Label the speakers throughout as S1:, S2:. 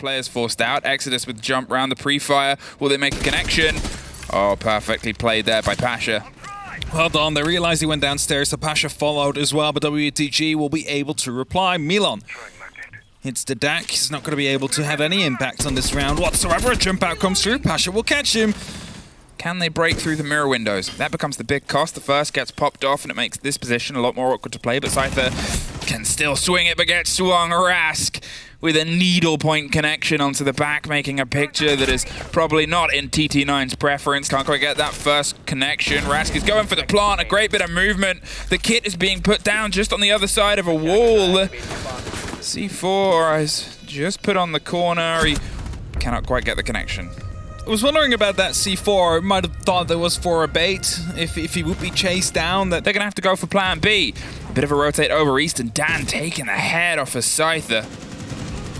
S1: players forced out. Exodus with jump round the pre-fire. Will they make a connection? Oh, perfectly played there by Pasha.
S2: Well done. They realized he went downstairs, so Pasha followed as well, but WTG will be able to reply. Milan hits the deck. He's not going to be able to have any impact on this round whatsoever. A jump out comes through. Pasha will catch him.
S1: Can they break through the mirror windows? That becomes the big cost. The first gets popped off, and it makes this position a lot more awkward to play, but Scyther can still swing it, but gets swung. Rask with a needle point connection onto the back, making a picture that is probably not in TT9's preference. Can't quite get that first connection. Rask is going for the plant, a great bit of movement. The kit is being put down just on the other side of a wall. C4 has just put on the corner. He cannot quite get the connection.
S2: I was wondering about that C4. Might have thought that was for a bait. If he would be chased down, that
S1: they're going to have to go for plan B. A bit of a rotate over east, and Dan taking the head off of Scyther.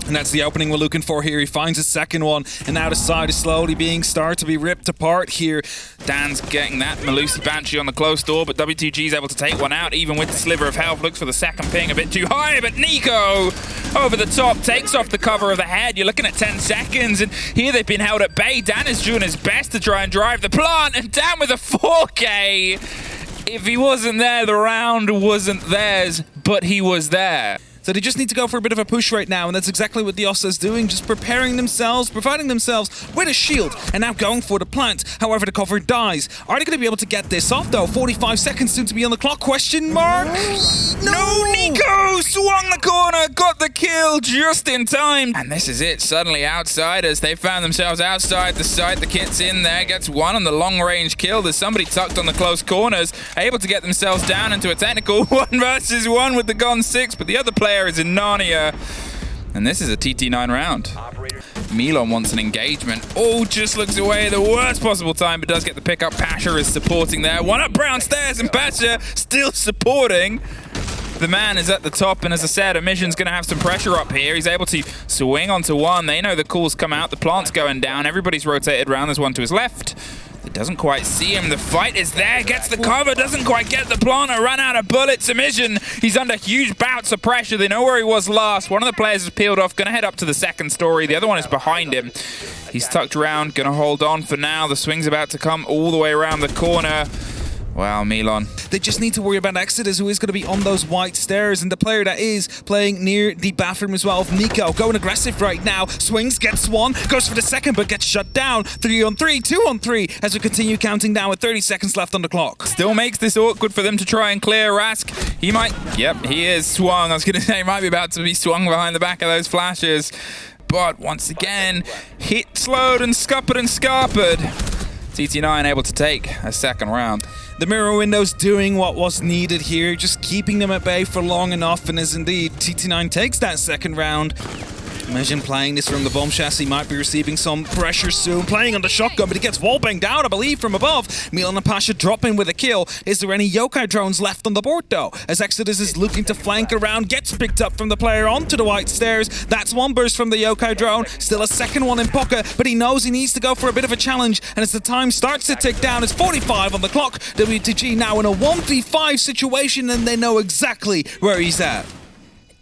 S2: And that's the opening we're looking for here. He finds his second one, and now the side is slowly being started to be ripped apart here.
S1: Dan's getting that Malusi Banshee on the close door, but WTG is able to take one out, even with the sliver of health. Looks for the second ping a bit too high, but Nico over the top takes off the cover of the head. You're looking at 10 seconds, and here they've been held at bay. Dan is doing his best to try and drive the plant, and Dan with a 4K. If he wasn't there, the round wasn't theirs, but he was there.
S2: So they just need to go for a bit of a push right now, and that's exactly what the Osa's doing, just preparing themselves, providing themselves with a shield, and now going for the plant. However, the cover dies. Are they going to be able to get this off, though? 45 seconds soon to be on the clock, question mark?
S1: No, Nico swung the corner, got the kill just in time. And this is it, suddenly Outsiders, they found themselves outside the site. The kit's in there, gets one on the long-range kill. There's somebody tucked on the close corners, able to get themselves down into a technical 1 versus 1 with the Gon 6, but the other player is in Narnia, and this is a TT9 round. Milan wants an engagement. Oh, just looks away at the worst possible time, but does get the pickup. Pasha is supporting there. One up downstairs, and Pasha still supporting. The man is at the top, and as I said, Emission's going to have some pressure up here. He's able to swing onto one. They know the calls come out. The plant's going down. Everybody's rotated around. There's one to his left. It doesn't quite see him. The fight is there. Gets the cover. Doesn't quite get the planter. Run out of bullets. Emission. He's under huge bouts of pressure. They know where he was last. One of the players is peeled off. Going to head up to the second story. The other one is behind him. He's tucked around. Going to hold on for now. The swing's about to come all the way around the corner. Wow, Milan.
S2: They just need to worry about Exodus, who is going to be on those white stairs, and the player that is playing near the bathroom as well of Nico. Going aggressive right now. Swings, gets one, goes for the second, but gets shut down. 3 on 3, 2 on 3, as we continue counting down with 30 seconds left on the clock.
S1: Still makes this awkward for them to try and clear Rask. He might, yep, he is swung. I was going to say he might be about to be swung behind the back of those flashes. But once again, hit slowed and scuppered and scarpered. TT9 able to take a second round.
S2: The mirror windows doing what was needed here, just keeping them at bay for long enough, and as indeed TT9 takes that second round. Imagine playing this from the bomb chassis, might be receiving some pressure soon. Playing on the shotgun, but he gets wallbanged out, I believe, from above. Milan and Pasha drop in with a kill. Is there any yokai drones left on the board, though? As Exodus is looking to flank around, gets picked up from the player onto the white stairs. That's one burst from the yokai drone. Still a second one in pocket, but he knows he needs to go for a bit of a challenge. And as the time starts to tick down, it's 45 on the clock. WTG now in a 1v5 situation, and they know exactly where he's at.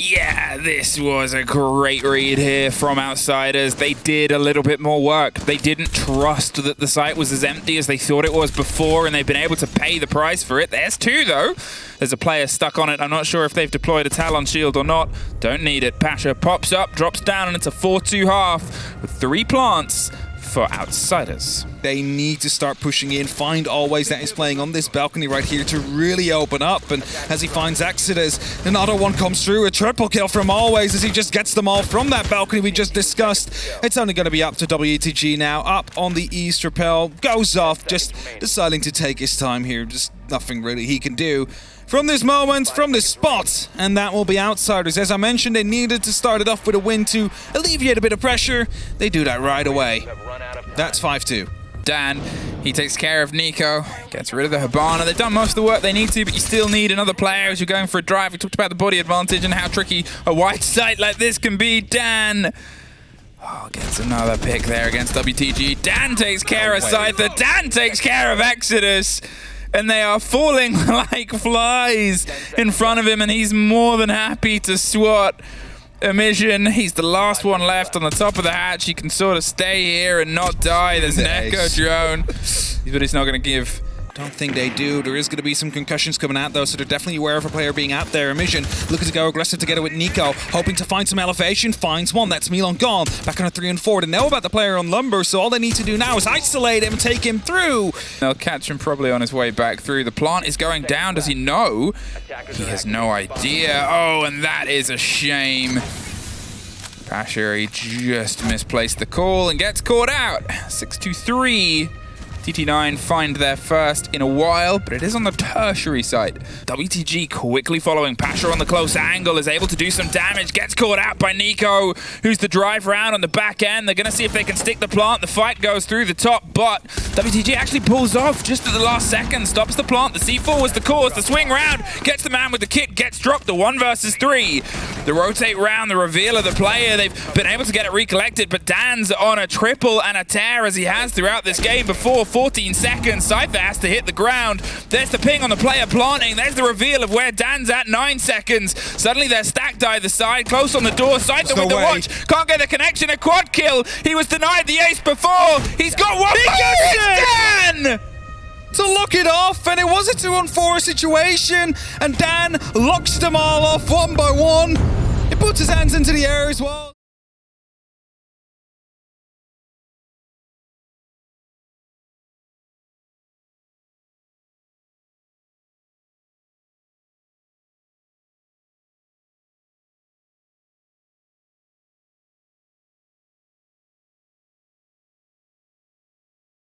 S1: Yeah, this was a great read here from Outsiders. They did a little bit more work. They didn't trust that the site was as empty as they thought it was before, and they've been able to pay the price for it. There's two, though. There's a player stuck on it. I'm not sure if they've deployed a Talon shield or not. Don't need it. Pasha pops up, drops down, and it's a 4-2 half with 3 plants for Outsiders.
S2: They need to start pushing in, find Always that is playing on this balcony right here to really open up, and as he finds Exodus, another one comes through, a triple kill from Always as he just gets them all from that balcony we just discussed. It's only going to be up to WTG now, up on the east. Rappel goes off, just deciding to take his time here, just nothing really he can do from this moment, from this spot, and that will be Outsiders. As I mentioned, they needed to start it off with a win to alleviate a bit of pressure. They do that right away. That's 5-2.
S1: Dan, he takes care of Nico, gets rid of the Hibana. They've done most of the work they need to, but you still need another player as you're going for a drive. We talked about the body advantage and how tricky a white site like this can be. Dan gets another pick there against WTG. Dan takes care of Scyther. Dan takes care of Exodus. And they are falling like flies in front of him, and he's more than happy to swat. Emission, he's the last one left on the top of the hatch. He can sort of stay here and not die. There's an Echo drone, but he's not going to give.
S2: Don't think they do. There is going to be some concussions coming out, though, so they're definitely aware of a player being out there. Emission looking to go aggressive together with Nico, hoping to find some elevation. Finds one. That's Milan gone. Back on a 3 and 4. They know about the player on Lumber, so all they need to do now is isolate him and take him through.
S1: They'll catch him probably on his way back through. The plant is going down. Does he know? He has no idea. Oh, and that is a shame. Pasha, he just misplaced the call and gets caught out. 6-2-3. TT9 find their first in a while, but it is on the tertiary side. WTG quickly following. Pasha on the close angle is able to do some damage. Gets caught out by Nico, who's the drive round on the back end. They're going to see if they can stick the plant. The fight goes through the top, but WTG actually pulls off just at the last second. Stops the plant. The C4 was the cause. The swing round gets the man with the kit. Gets dropped. The 1 versus 3. The rotate round, the reveal of the player. They've been able to get it recollected, but Dan's on a triple and a tear as he has throughout this game before. 14 seconds. Cypher has to hit the ground. There's the ping on the player planting. There's the reveal of where Dan's at. 9 seconds. Suddenly they're stacked either side. Close on the door. Cypher with the watch. Can't get the connection. A quad kill. He was denied the ace before. He's got one. It's Dan!
S2: To lock it off, and it was a 2-on-4 situation, and Dan locks them all off 1 by 1. He puts his hands into the air as well.